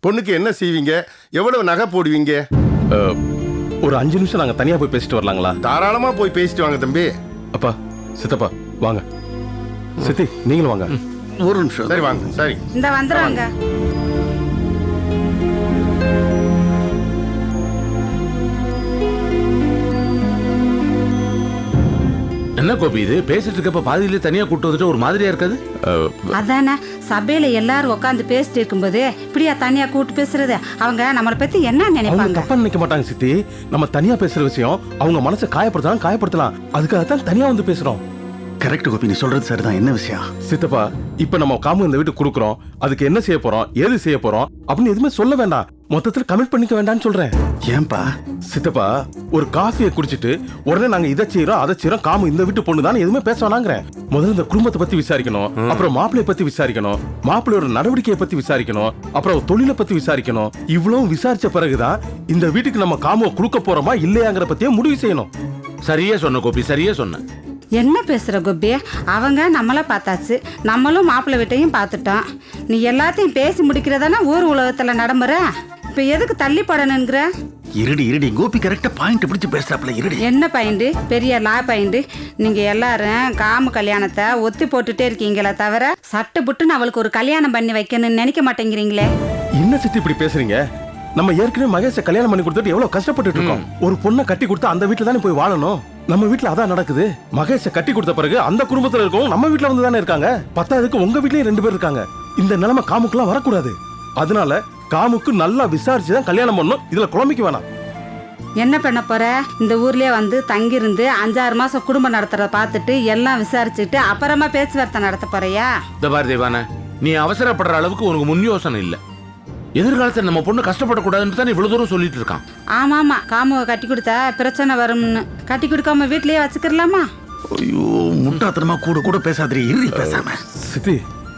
பொண்ணுக்கு என்ன செய்வீங்க? எவ்வளவு நகை போடுவீங்க? ஒரு 5 நிமிஷம் நாங்க தனியா போய் பேசிட்டு வரலாங்களா? தாராளமா போய் பேசிட்டு வாங்க தம்பி. அப்பா, சித்தப்பா வாங்க. சித்தி நீங்களும் வாங்க. ஒரு நிமிஷம். சரி வாங்க. சரி இந்த வந்துடுவாங்க. என்ன கோபி இது? பேசிட்டு இருக்கப்ப பாதியிலே தனியா கூட்டு வந்துட்டு ஒரு மாதிரியா இருக்காது? அதானே, சபையில எல்லாரும் உட்காந்து பேசிட்டு இருக்கும்போது இப்படியா தனியா கூட்டு பேசுறது? அவங்க நம்மளை பத்தி என்ன அவங்க நினைப்பாங்க? தப்பா நினைக்க மாட்டாங்க சித்தி. நம்ம தனியா பேசுற விஷயம் அவங்க மனசை காயப்படுத்தலாம். அதுக்காகத்தான் தனியா வந்து பேசுறோம். கரெக்ட் கோபி, நீ சொல்றது சரிதான். என்ன விஷயம்? சித்தப்பா, இப்ப நம்ம காமு இந்த வீட்டுக்கு கொடுக்குறோம். அதுக்கு என்ன செய்ய போறோம், ஏது செய்ய போறோம் அப்படின்னு எதுவுமே சொல்ல வேண்டாம். மொத்தத்தில் கமிட் பண்ணிக்க வேண்டாம்னு சொல்றேன். ஏன்பா? சித்தப்பா, ஒரு காஃபியை குடிச்சிட்டு உடனே நாங்க இதை செய்யறோம் அதை செய்யறோம், காமு இந்த வீட்டு பொண்ணு தான் எதுவுமே பேச வேணாங்கிறேன். முதல்ல இந்த குடும்பத்தை பத்தி விசாரிக்கணும், அப்புறம் மாப்பிள்ளைய பத்தி விசாரிக்கணும், மாப்பிள்ளையோட நடவடிக்கையை பத்தி விசாரிக்கணும், அப்புறம் தொழிலை பத்தி விசாரிக்கணும். இவ்வளவு விசாரிச்ச பிறகுதான் இந்த வீட்டுக்கு நம்ம காமுவை கொடுக்க போறோமா இல்லையாங்கிற பத்தியே முடிவு செய்யணும். சரியா சொன்ன கோபி, சரியா சொன்ன. என்ன பேசுற கோபி? அவங்க நம்மள பார்த்தாச்சு, நம்மளும் மாப்பிள்ளை வீட்டையும் பார்த்துட்டோம். நீ எல்லாத்தையும் பேசி முடிக்கிறதானா ஊர் உலகத்துல நடைமுறை? இப்ப எதுக்கு தள்ளி படணுங்கிற? இருடி கோபி கரெக்டா பாயிண்ட் பிடிச்சு பேசுறாப்ல. இருடி. என்ன பாயிண்ட்? பெரிய லா பாயிண்ட். நீங்க எல்லாரும் காமு கல்யாணத்தை ஒத்தி போட்டுட்டே இருக்கீங்களே தவிர சட்டு புட்டுன்னு அவளுக்கு ஒரு கல்யாணம் பண்ணி வைக்கணும்னு நினைக்க மாட்டேங்கிறீங்களே. என்ன சித்தி இப்படி பேசுறீங்க? நம்ம ஏற்கனவே மகேஷை கல்யாணம் பண்ணி கொடுத்துட்டு எவ்வளவு கஷ்டப்பட்டு இருக்கோம். ஒரு பொண்ணை கட்டி கொடுத்தா அந்த வீட்டுல தானே போய் வாழணும். நம்ம வீட்டுல அதான் நடக்குது. மகேஷை கட்டி கொடுத்த பிறகு அந்த குடும்பத்துல இருக்கவங்க நம்ம வீட்டுல வந்து தானே இருக்காங்க. பத்தாவதுக்கு உங்க வீட்லயும் 2 பேர் இருக்காங்க. இந்த நிலைமை காமுக்குலாம் வரக்கூடாது. அதனால காமுக்கு நல்லா விசாரிச்சுதான் கல்யாணம் பண்ணணும். இதுல குழம்பிக்க வேணாம். என்ன பண்ண போற? இந்த ஊர்லயே வந்து தங்கியிருந்து 5-6 மாசம் குடும்பம் நடத்துறத பார்த்துட்டு எல்லாம் விசாரிச்சுட்டு அப்புறமா பேச்சுவார்த்தை நடத்த போறியா? இந்த பார் தேவான, நீ அவசரப்படுற அளவுக்கு உனக்கு முன் யோசனை இல்ல. எதிர்காலத்தில் நம்ம பொண்ணு கஷ்டப்படக்கூடாதுன்னு தான் இவ்வளவு தூரம் சொல்லிட்டு இருக்கான். ஆமாமா, காமுவை கட்டி கொடுத்தா பிரச்சனை வரும்னு கட்டி கொடுக்காம வீட்லயே வச்சுக்கலாமா? ஐயோ, முட்டாத்தனமா கூட பேசாதே. இருடி பேசாம. சித்தி,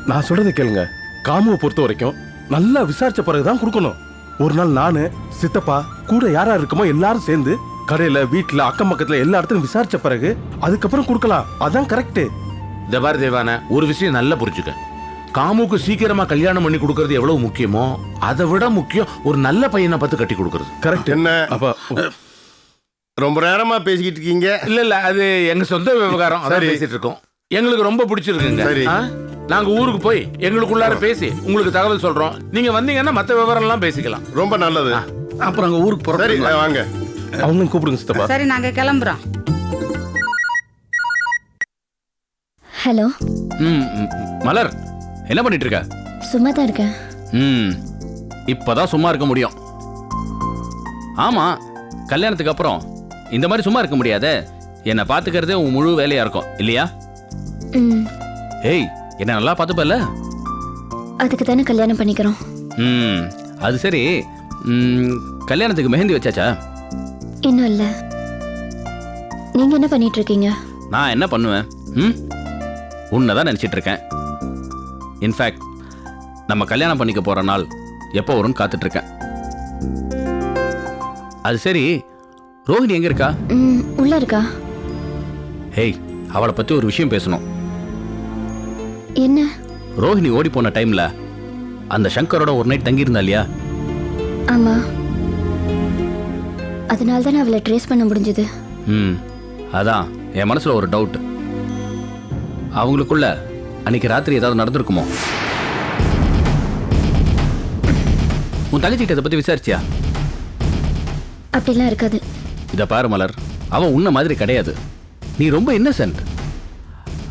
நான் சொல்றதை கேளுங்க. காமுவை பொறுத்த வரைக்கும் நல்லா விசாரிச்ச பிறகுதான் கொடுக்கணும். ஒரு நாள் நானு, சித்தப்பா கூட யாரா இருக்குமோ எல்லாரும் சேர்ந்து கடையில, வீட்டுல, அக்கம் பக்கத்துல எல்லா இடத்துலயும் விசாரிச்ச பிறகு அதுக்கப்புறம் கொடுக்கலாம். அதான் கரெக்ட். இந்த பார் தேவான, ஒரு விஷயம் நல்லா புரிஞ்சுக்க. காமுக்கு சீக்கிரமா கல்யாணம் பண்ணி கொடுக்கறது எவ்வளவு முக்கியமோ அதை விட முக்கியம் ஒரு நல்ல பையனை பார்த்து கட்டி கொடுக்கறது. கரெக்ட். என்ன அப்ப ரொம்ப நேரமா பேசிக்கிட்டு இருக்கீங்க? இல்ல அது எங்க சொந்த விவகாரம். அதான் பேசிட்டு இருக்கோம். எங்களுக்கு ரொம்ப பிடிச்சிருக்குங்க. சரி, நாங்க ஊருக்கு போய் எங்களுக்குள்ளார பேசி உங்களுக்கு தகவல் சொல்றோம். நீங்க வந்தீங்கன்னா மத்த விவரம் எல்லாம் பேசிக்கலாம். ரொம்ப நல்லது. அப்புறம் அங்க ஊருக்கு போறோம். சரி வாங்க. அவங்க கூப்பிடுங்க சித்தப்பா. சரி, நாங்க கிளம்புறோம். ஹலோ. மலர், என்ன பண்ணிட்டு இருக்க? சும்மா தான் இருக்கேன். இப்பதான் சும்மா இருக்க முடியும். ஆமா, கல்யாணத்துக்கு அப்புறம் இந்த மாதிரி சும்மா இருக்க முடியாதே. என்னை பாத்துக்கிறதே உன் முழு வேலையா இருக்கும் இல்லையா? ஏய், என்ன நல்லா பாத்துப்பல. அதுக்கு தானே கல்யாணம் பண்ணிக்கிறோம். அது சரி, கல்யாணத்துக்கு மெஹந்தி வச்சாச்சா? இன்னும் இல்ல. நீங்க என்ன பண்ணிட்டு இருக்கீங்க? நான் என்ன பண்ணுவேன்? உன்னதான் நினைச்சிட்டு இருக்கேன். இன்ஃபேக்ட் நம்ம கல்யாணம் பண்ணிக்க போற நாள் எப்போ வரும்னு காத்துட்டு இருக்கேன். அது சரி, ரோஹிணி எங்க இருக்கா? உள்ள இருக்கா. ஹேய், அவளை பத்தி ஒரு விஷயம் பேசணும். என்ன? ரோஹிணி ஓடி போன டைம்ல அந்த சங்கரோட ஒரு நைட் தங்கி இருந்தா இல்லையா? ஆமா, அதனால தான் அவளை ட்ரேஸ் பண்ண முடிஞ்சது. அதான் என் மனசுல ஒரு டவுட். அவங்களுக்குள்ள அன்னைக்கு ராத்திரி ஏதாவது நடந்திருக்குமோ? உன் தங்கச்சிட்ட இதை பத்தி விசாரிச்சியா? அப்படிலாம் இருக்காது. இத பாரு மலர், அவன் உன்ன மாதிரி கிடையாது. நீ ரொம்ப இன்னசென்ட்.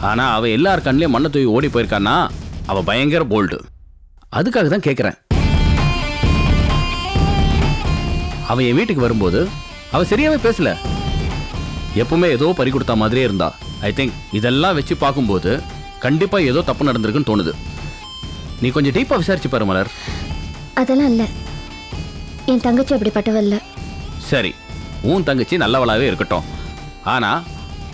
ஆனா அவ எல்லார் கண்ணிலையும் மண்ணை தூக்கி ஓடி போயிருக்கான்னா அவ பயங்கர போல்டு. அதுக்காக தான் கேட்கிறேன். அவ என் வீட்டுக்கு வரும்போது அவ சரியாவே பேசல. எப்பவுமே ஏதோ பறி கொடுத்த மாதிரியே இருந்தா. ஐ திங்க் இதெல்லாம் வச்சு பார்க்கும்போது கண்டிப்பா ஏதோ தப்பு நடந்திருக்குன்னு தோணுது. நீ கொஞ்சம் டீப்பா விசாரிச்சு பாரு மலர். அதெல்லாம் இல்ல, என் தங்கச்சி அப்படிப்பட்டவ இல்ல. சரி, உன் தங்கச்சி நல்லவளாவே இருக்கட்டும். ஆனா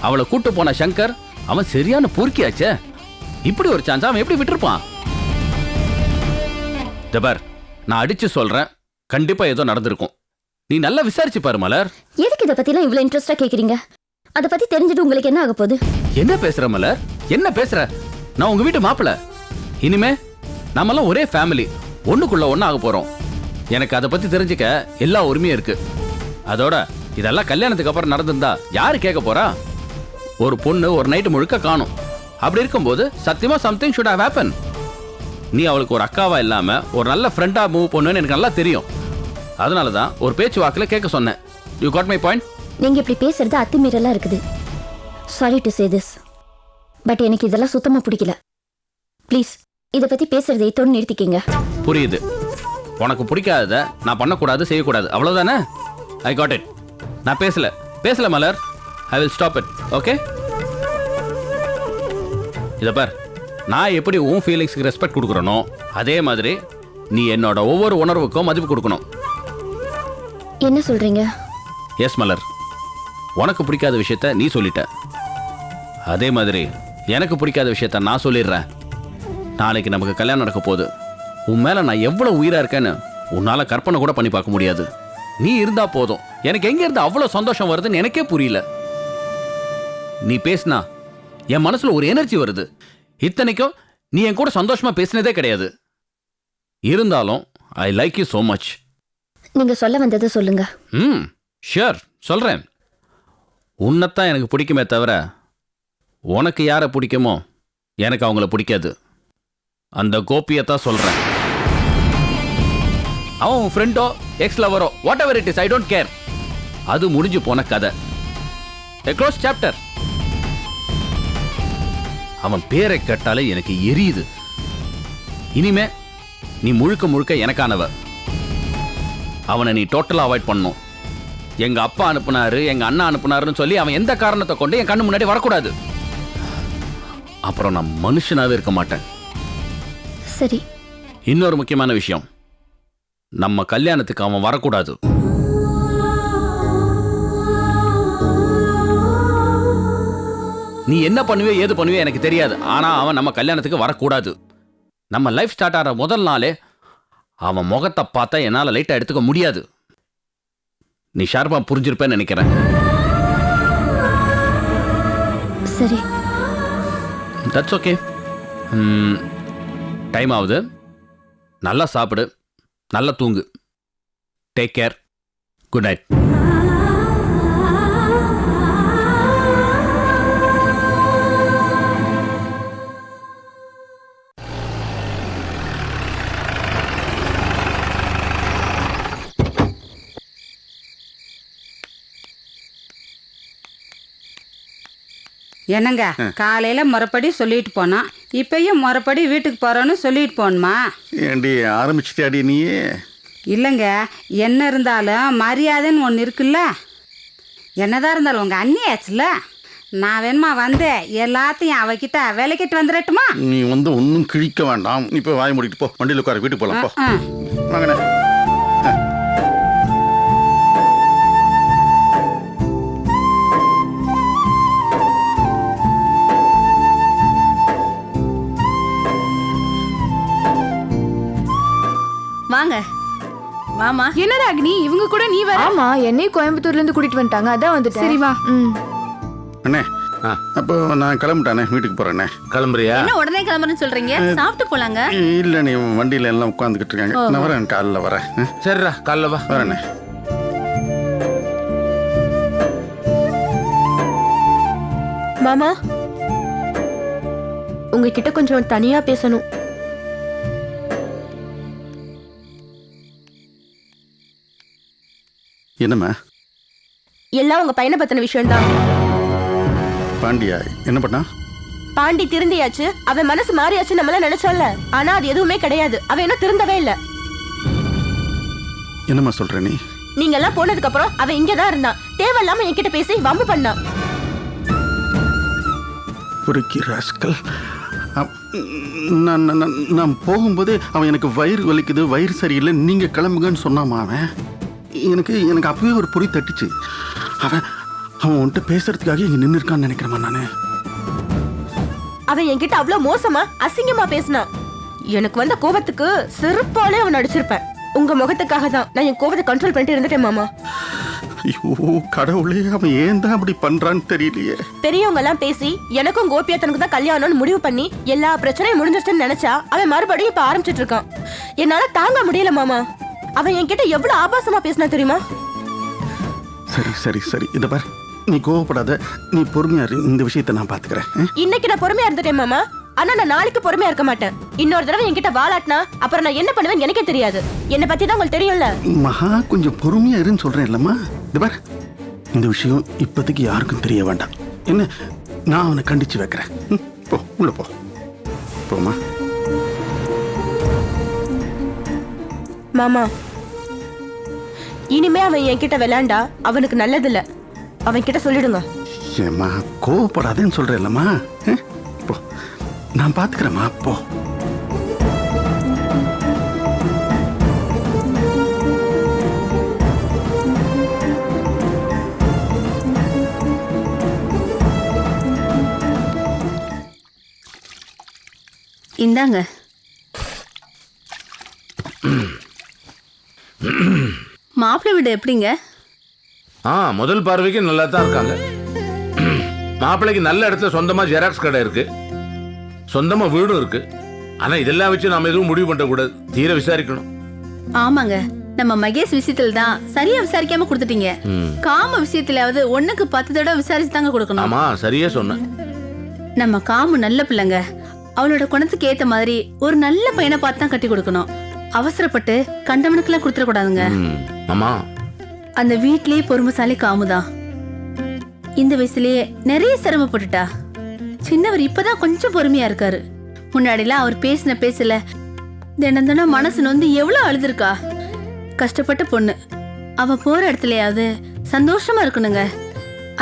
அவளை கூட்டு போன சங்கர் அவன் சரியான பொறுக்கியாச்சே. இப்படி ஒரு சான்ஸ் அவன் எப்படி விட்டுருப்பான்? தபர், நான் அடிச்சு சொல்றேன், கண்டிப்பா ஏதோ நடந்திருக்கும். நீ நல்லா விசாரிச்சு பாரு மலர். எதுக்கு இதை பத்திலாம் இவ்வளவு இன்ட்ரெஸ்டா கேக்குறீங்க? அதை பத்தி தெரிஞ்சுட்டு உங்களுக்கு என்ன ஆக போகுது? என்ன பேசுற மலர்? என்ன பேசுற? நான் உங்க வீட்டு மாப்பிள்ள. இனிமே நாமெல்லாம் ஒரே ஃபேமிலி, ஒண்ணுக்குள்ள ஒண்ணு ஆக போறோம். எனக்கு அதை பத்தி தெரிஞ்சுக்க எல்லா உரிமையும் இருக்கு. அதோட இதெல்லாம் கல்யாணத்துக்கு அப்புறம் நடந்திருந்தா யாரு கேட்க போறா? ஒரு பொண்ணு ஒரு நைட்டு முழுக்க காணும். அப்படி இருக்கும்போது சத்தியமா சம்திங் ஷுட் ஹேவ் ஹேப்பன். நீ அவளுக்கு ஒரு அக்காவா இல்லாம ஒரு நல்ல ஃப்ரெண்டா மூவ் பண்ணுன்னு எனக்கு நல்லா தெரியும். அதனால தான் ஒரு பேச்சு வாக்குல கேட்க சொன்னேன். You got my point? நீங்க இப்படி பேசுறது அத்துமீறலா இருக்குது. Sorry to say this, but எனக்கு இதெல்லாம் சுத்தமா பிடிக்கல. ப்ளீஸ் இதை பத்தி பேசுறதை இதோட நிறுத்திக்கிங்க. புரியுது. உனக்கு பிடிக்காதத நான் பண்ணக்கூடாது, செய்யக்கூடாது, அவ்வளவுதானே? I got it. நான் பேசல Malar. I will stop it. Okay? இத பார், நான் எப்படி உன் ஃபீலிங்ஸ்க்கு ரெஸ்பெக்ட் கொடுக்குறனோ அதே மாதிரி நீ என்னோட ஒவ்வொரு உணர்வுக்கும் மதிப்பு கொடுக்கணும். என்ன சொல்றீங்க? எஸ் மலர், உனக்கு பிடிக்காத விஷயத்த நீ சொல்லிட்ட. அதே மாதிரி எனக்கு பிடிக்காத விஷயத்த நான் சொல்லிடுறேன். நாளைக்கு நமக்கு கல்யாணம் நடக்க போகுது. உன் மேல நான் எவ்வளவு உயிரா இருக்கேன்னு உன்னால கற்பனை கூட பண்ணி பார்க்க முடியாது. நீ இருந்தா போதும். எனக்கு எங்க இருந்து அவ்வளவு சந்தோஷம் வருதுன்னு எனக்கே புரியல. நீ பேசினா என் மனசுல ஒரு எனர்ஜி வருது. இத்தனைக்கும் நீ என் கூட சந்தோஷமா பேசினதே கிடையாது. இருந்தாலும் I like you so much. நீங்க சொல்ல வந்ததை சொல்லுங்க. ஷியோர், சொல்றேன். உன்னைத்தான் எனக்கு பிடிக்குமே தவிர உனக்கு யாரை பிடிக்குமோ எனக்கு அவங்கள பிடிக்காது. அந்த கோபியத்தான் சொல்றேன். அவன் உன் ஃப்ரெண்டோ எக்ஸ் லவரோ whatever it is, I don't care. அது முடிஞ்சு போன கதை. A closed chapter. அவன் பேரை கேட்டாலே எனக்கு எரியுது. இனிமே நீ முழுக்க முழுக்க எனக்கானவ. அவனை நீ டோட்டலா அவாய்ட் பண்ணணும். எங்க அப்பா அனுப்புனாரு, எங்க அண்ணா அனுப்புனாருன்னு சொல்லி அவன் எந்த காரணத்தை கொண்டு என் கண்ணு முன்னாடி வரக்கூடாது. அப்புறம் நான் மனுஷனாவே இருக்க மாட்டேன். சரி. இன்னொரு முக்கியமான விஷயம், நம்ம கல்யாணத்துக்கு அவன் வரக்கூடாது. நீ என்ன பண்ணுவே ஏது பண்ணுவே எனக்கு தெரியாது. ஆனா அவன் நம்ம கல்யாணத்துக்கு வரக்கூடாது. நம்ம லைஃப் ஸ்டார்ட் ஆகிற முதல் நாளே அவன் முகத்தை பார்த்தா என்னால லைட்டா எடுத்துக்க முடியாது. நீ ஷார்ப்பா புரிஞ்சிருப்பேன்னு நினைக்கிறேன். சரி. That's okay. டைம் ஆகுது. நல்லா சாப்பிடு, நல்லா தூங்கு. Take care. Good night. என்னங்க, காலையில முறைப்படி சொல்லிட்டு போனோம், இப்பயும் முறைப்படி வீட்டுக்கு போறோன்னு சொல்லிட்டு போகணுமா? ஏண்டி ஆரம்பிச்சிட்டியாடி நீ? இல்லைங்க, என்ன இருந்தாலும் மரியாதைன்னு ஒன்று இருக்குல்ல. என்னதான் இருந்தாலும் உங்க அண்ணியாச்சுல. நான் வேணுமா வந்து எல்லாத்தையும் அவகிட்ட விலைக்கிட்டு வந்துடட்டுமா? நீ வந்து ஒன்றும் கிழிக்க வேண்டாம். நீ போய் வாய் மூடிட்டு போ. வண்டியில் உட்கார, வீட்டுக்கு போகலாம். போ வாங்கண்ணே. வாங்க. வாமா. என்னடா அக்னி, இவங்க கூட நீ வர? ஆமா, என்னையும் கோயம்புத்தூர்ல இருந்து கூட்டிட்டு வந்துட்டாங்க, அதான் வந்துட்டேன். சரி வா. அண்ணே, அப்போ நான் கிளம்பிட்டானே, வீட்டுக்கு போறேண்ணே. கிளம்புறியா? என்ன உடனே கிளம்புறேன்னு சொல்றீங்க? சாப்பிட்டு போலாங்க. இல்லை, நீ வண்டியில எல்லாம் உட்காந்துக்கிட்டு இருக்காங்க. நான் வரேன், காலைல வரேன். சரிடா, காலைல வா. வரேண்ணே. மாமா, உங்ககிட்ட கொஞ்சம் தனியா பேசணும். என்னம்மா? எல்லாம் உங்க பையனை பத்தின விஷயம் தான். பாண்டியா என்ன பண்ணா? பாண்டி திருந்தியாச்சு, அவன் மனசு மாறியாச்சு நம்மள நினைச்சோம்ல. ஆனா அது எதுவுமே கிடையாது. அவன் என்ன திருந்தவே இல்ல. என்னம்மா சொல்ற நீ? நீங்க எல்லாம் போனதுக்கு அப்புறம் அவன் இங்கதான் இருந்தான். தேவையில்லாம என்கிட்ட பேசி வம்பு பண்ணான். பொறுக்கி ராஸ்கல். நான் போகும்போது அவன் எனக்கு வயிறு வலிக்குது, வயிறு சரியில்லை, நீங்க கிளம்புங்கன்னு சொன்னாமா. அவன் எனக்கு அப்பவே ஒரு பொறி தட்டுச்சு. அவன் உன்கிட்ட பேசுறதுக்காக இங்க நின்று இருக்கான்னு நினைக்கிறேன் நானு. அவன் என்கிட்ட அவ்வளவு மோசமா அசிங்கமா பேசினான். எனக்கு வந்த கோபத்துக்கு செருப்பாலே அவன் அடிச்சிருப்பேன். உங்க முகத்துக்காக தான் நான் என் கோபத்தை கண்ட்ரோல் பண்ணிட்டு இருந்துட்டேன் மாமா. ஐயோ கடவுளே, அவன் ஏன் தான் அப்படி பண்றான்னு தெரியலையே. பெரியவங்க எல்லாம் பேசி எனக்கும் கோபியாத்தனுக்கு தான் கல்யாணம்னு முடிவு பண்ணி எல்லா பிரச்சனையும் முடிஞ்சிருச்சுன்னு நினைச்சா அவன் மறுபடியும் இப்ப ஆரம்பிச்சிட்டு இருக்கான். என்னால தாங்க முடியல மாமா. அவன் என்கிட்ட எவ்வளவு ஆபாசமா பேசினா தெரியுமா? சரி சரி சரி, இதை பார், நீ கோவப்படாத, நீ பொறுமையா இரு, இந்த விஷயத்தை நான் பாத்துக்கிறேன். இன்னைக்கு நான் பொறுமையா இருந்துட்டேன் மாமா. ஆனா நான் நாளைக்கு பொறுமையா இருக்க மாட்டேன். இன்னொரு தடவை என்கிட்ட வாலாட்டினா அப்புறம் நான் என்ன பண்ணுவேன் எனக்கே தெரியாது. என்னை பத்தி தான் உங்களுக்கு தெரியும்ல. மகா, கொஞ்சம் பொறுமையா இருன்னு சொல்றேன் இல்லம்மா. இது பார், இந்த விஷயம் இப்போதைக்கு யாருக்கும் தெரிய வேண்டாம். என்ன, நான் அவனை கண்டிச்சு வைக்கிறேன். போ, உள்ள போ, போமா. மாமா, இனிமே அவன் என்கிட்ட விளையாண்டா அவனுக்கு நல்லதில்ல. அவன் கிட்ட சொல்லிடுங்க. ஏம்மா, கோவப்படாதேன்னு சொல்றேன் இல்லம்மா. போ, நான் பாத்துக்கிறேம்மா, போ. இந்தாங்க. மாப்பிள்ளை வீடு எப்படிங்க? முதல் பார்வைக்கு நல்லா தான் இருக்காங்க. மாப்பிள்ளைக்கு நல்ல இடத்துல சொந்தமா ஜெராக்ஸ் கடை இருக்கு, சொந்தமா வீடும் இருக்கு. ஆனா இதெல்லாம் வச்சு நாம எதுவும் முடிவு பண்ண கூடாது, தீர விசாரிக்கணும். ஆமாங்க, நம்ம மகேஷ் விஷயத்துல தான் சரியா விசாரிக்காம கொடுத்துட்டீங்க. காம விஷயத்திலாவது 1க்கு 10 தடவை விசாரிச்சு தாங்க கொடுக்கணும். ஆமா, சரியா சொன்ன. நம்ம காமு நல்ல பிள்ளைங்க. அவளோட குணத்துக்கு ஏத்த மாதிரி ஒரு நல்ல பையனை பார்த்து தான் கட்டி கொடுக்கணும். அவசரப்பட்டு கண்டவனுக்கெல்லாம் கொடுத்துட கூடாதுங்க. ஆமா, அந்த வீட்லயே பொறுமைசாலி காமுதான். இந்த வயசுலயே நிறைய சிரமப்பட்டுட்டா. சின்னவர் இப்பதான் கொஞ்சம் பொறுமையா இருக்காரு. முன்னாடிலாம் அவர் பேசின பேசல தினம் தினம் மனசு நொந்து எவ்வளவு அழுதுருக்கா. கஷ்டப்பட்ட பொண்ணு. அவ போற இடத்துலயாவது சந்தோஷமா இருக்கணுங்க.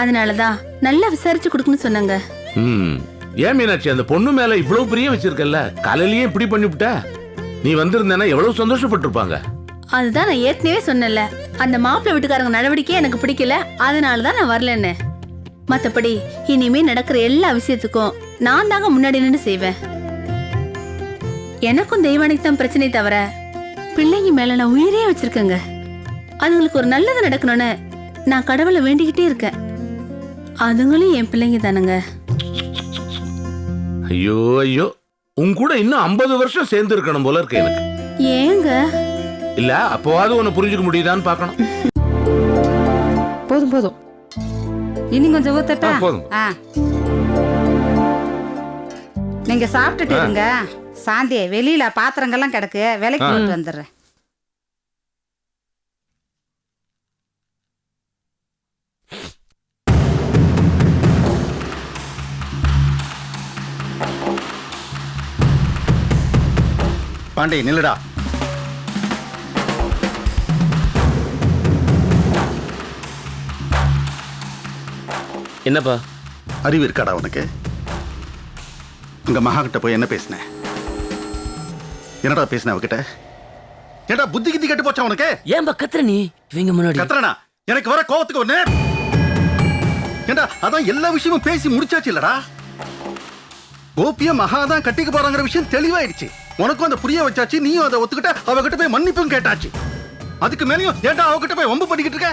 அதனாலதான் நல்லா விசாரிச்சு கொடுக்கணும்னு சொன்னாங்க. ஏன் மீனாட்சி, அந்த பொண்ணு மேல இவ்வளவு பிரியம் வச்சிருக்கல, காலையிலயே இப்படி பண்ணிவிட்ட? நீ வந்திருந்தேன்னா எவ்வளவு சந்தோஷப்பட்டிருப்பாங்க. அதுதான் நான் ஏற்கனவே சொன்னல, அந்த மாப்பிள்ளை வீட்டுக்காரங்க நடவடிக்கை எனக்கு பிடிக்கல, அதனாலதான் நான் வரலன்னு. மத்தபடி இனிமே நடக்கிற எல்லா விஷயத்துக்கும் நான் தாங்க முன்னாடி நின்று செய்வேன். எனக்கும் தெய்வானிக்கு தான் பிரச்சனை தவிர பிள்ளைங்க மேல நான் உயிரே வச்சிருக்கேங்க. அதுங்களுக்கு ஒரு நல்லது நடக்கணும்னு நான் கடவுளை வேண்டிக்கிட்டே இருக்கேன். அதுங்களும் என் பிள்ளைங்க தானுங்க. ஐயோ ஐயோ, உன் கூட இன்னும் 50 வருஷம் சேர்ந்து இருக்கணும் போல இருக்கு எனக்கு. ஏங்க? இல்ல, அப்போவாது உன்னை புரிஞ்சுக்க முடியுதான்னு பார்க்கணும். போதும் போதும், இன்னும் கொஞ்சம் ஊத்தட்டா? போதும். நீங்க சாப்பிட்டுட்டு இருங்க. சாந்தி, வெளியில பாத்திரங்கள்லாம் கிடக்கு, விலைக்கு போட்டு வந்துடுறேன். பாண்டே, நில்லுடா. என்னப்பா? அறிவு இருக்காடா உனக்கு? உங்க மகா கிட்ட போய் என்ன பேசின? என்னடா பேசின அவகிட்ட? ஏடா புத்தி கித்தி கட்டு போச்சா உனக்கு? ஏன் கத்துற நீ இவங்க முன்னாடி? கத்துறனா? எனக்கு வர கோவத்துக்கு ஒண்ணு. ஏண்டா, அதான் எல்லா விஷயமும் பேசி முடிச்சாச்சு இல்லடா. கோபிய மகா தான் கட்டிக்க போறாங்கிற விஷயம் தெளிவாயிடுச்சு. உனக்கும் அந்த புரிய வச்சாச்சு, நீயும் அதை ஒத்துக்கிட்ட. அவகிட்ட போய் மன்னிப்பும் கேட்டாச்சு. அதுக்கு மேலேயும் ஏண்டா அவகிட்ட போய் வம்பு பண்ணிக்கிட்டு இருக்க?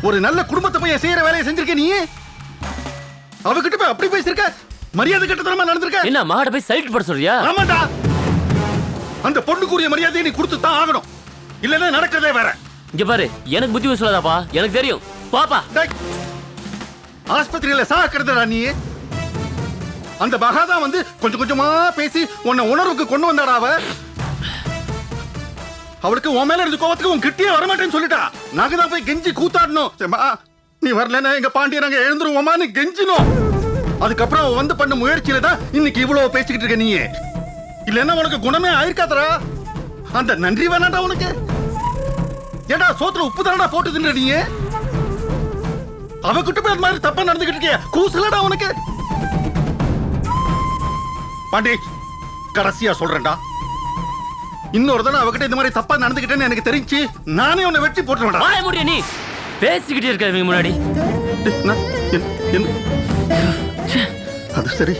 ஒரு நல்ல குடும்பத்தை போய் செய்யற வேலையை செஞ்சிருக்க நீ. அவகிட்ட போய் அப்படி பேசிருக்க, மரியாதை கட்டத்தனமா நடந்திருக்க. என்ன மகாட போய் சைட் போட சொல்றியா? ஆமாண்டா, அந்த பொண்ணுக்குரிய மரியாதையை நீ கொடுத்து தான் ஆகணும், இல்லன்னா நடக்கிறதே வேற. இங்க பாரு, எனக்கு புத்தி சொல்லாதாப்பா, எனக்கு தெரியும். பாப்பா, ஆஸ்பத்திரியில சாக்கிறதா நீ? அந்த மகாதா வந்து கொஞ்சம் கொஞ்சமா பேசி உன்னை உணர்வுக்கு கொண்டு வந்தாடா. அவளுக்கு உன் மேல இருந்து கோவத்துக்கு உன் கிட்டே வரமாட்டேன்னு சொல்லிட்டா. நாங்க தான் போய் கெஞ்சி கூத்தாடணும். நீ வரலன்னா எங்க பாண்டிய நாங்க எழுந்துருவோமான்னு கெஞ்சினோம். அதுக்கப்புறம் அவ வந்து பண்ண முயற்சியில தான் இன்னைக்கு இவ்வளவு பேசிக்கிட்டு இருக்க நீ. இல்லன்னா உனக்கு குணமே ஆயிருக்காதரா. அந்த நன்றி வேணாடா உனக்கு. ஏடா சோத்துல உப்பு தானடா போட்டு தின்ற நீ. அவகிட்ட போய் அது மாதிரி தப்பா நடந்துகிட்டு இருக்கிய, கூசலடா உனக்கு. பாண்டி, கடைசியா சொல்றேன்டா, இன்னொரு தடவை அவகிட்ட இந்த மாதிரி தப்பா நடந்துகிட்டேன்னு எனக்கு தெரிஞ்சு நானே உன்னை வெட்டி போட்டுருவேன். வாய முடிய நீ பேசிக்கிட்டே இருக்க இவங்க முன்னாடி. அது சரி,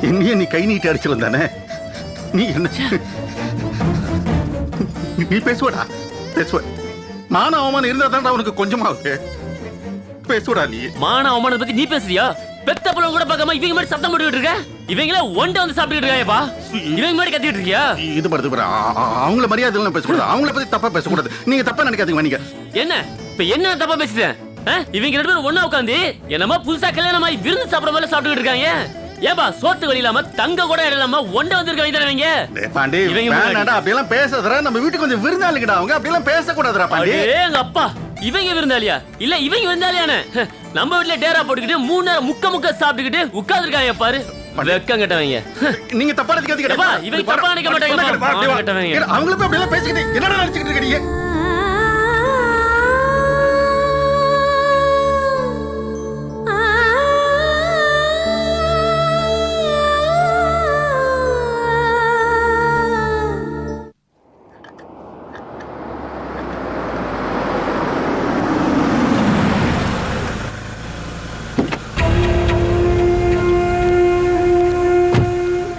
என்னையே நீ கை நீட்டி அடிச்சிருந்தானே, நீ என்ன நீ பேசுவடா, பேசுவ. மான அவமானம் இருந்தா தான்டா உனக்கு கொஞ்சமாவது. பேசுவடா நீ. மான அவமானத்தை பத்தி நீ பேசுறியா? பெத்த புள்ள கூட பார்க்காம இவங்க மாதிரி சத்தம் போட்டுக்கிட்டு இருக்க. இவங்கள ஒன்றை வந்து சாப்பிட்டுட்டு இருக்காங்கப்பா. இவங்க மாதிரி கத்திட்டு இருக்கியா? இது படுத்து பாரு, அவங்கள மரியாதை எல்லாம் பேசக்கூடாது, அவங்கள பத்தி தப்பா பேசக்கூடாது. நீங்க தப்பா நினைக்காதீங்க. நீங்க என்ன இப்ப என்ன தப்பா பேசிட்டேன்? இவங்க 2 பேரும் ஒண்ணா உட்காந்து என்னமா புதுசா கல்யாணம் ஆகி விருந்து சாப்பிட மாதிரி சாப்பிட்டுட்டு இருக்காங்க. ஏப்பா சோத்து வழி இல்லாம தங்க கூட இல்லாம ஒன்றை வந்திருக்காங்க தானே இவங்க. பாண்டி வேணாடா, அப்படியெல்லாம் பேசாதடா. நம்ம வீட்டுக்கு கொஞ்சம் விருந்தாளிங்கடா அவங்க, அப்படியெல்லாம் பேசக்கூடாதுடா பாண்டி. எங்க அப்பா இவங்க விருந்தாளியா? இல்ல இவங்க விருந்தாளியானே? நம்ம வீட்டுல டேரா போட்டுக்கிட்டு 3 நேரம் முக்க சாப்பிட்டுக்கிட்டு உட்கார்ந்துருக்காங்க பாரு. வெக்கம் கட்டவங்க. நீங்க தப்பா நினைக்காதீங்க. இவங்க தப்பா நினைக்க மாட்டாங்க. அவங்கள போய் அப்படிலாம் பேசிக்கிட்டு என்னடா நினைச்சிட்டு இருக்கீங்க?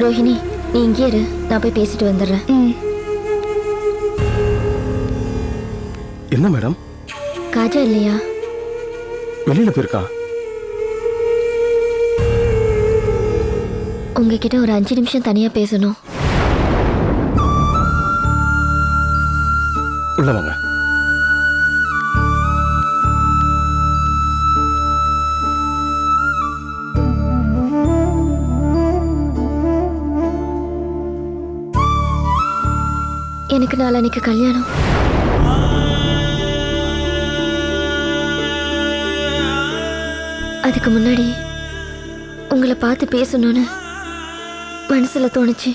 ரோஹிணி, நீ இங்கே இரு, நான் போய் பேசிட்டு வந்துடுறேன். என்ன மேடம்? காஜா இல்லையா? வெளியில போயிருக்கா? உங்ககிட்ட ஒரு 5 நிமிஷம் தனியா பேசணும். உள்ள வாங்க. எனக்கு நாளைக்கு கல்யாணம். அதுக்கு முன்னாடி உங்களை பார்த்து பேசணும்னு மனசுல தோணுச்சு.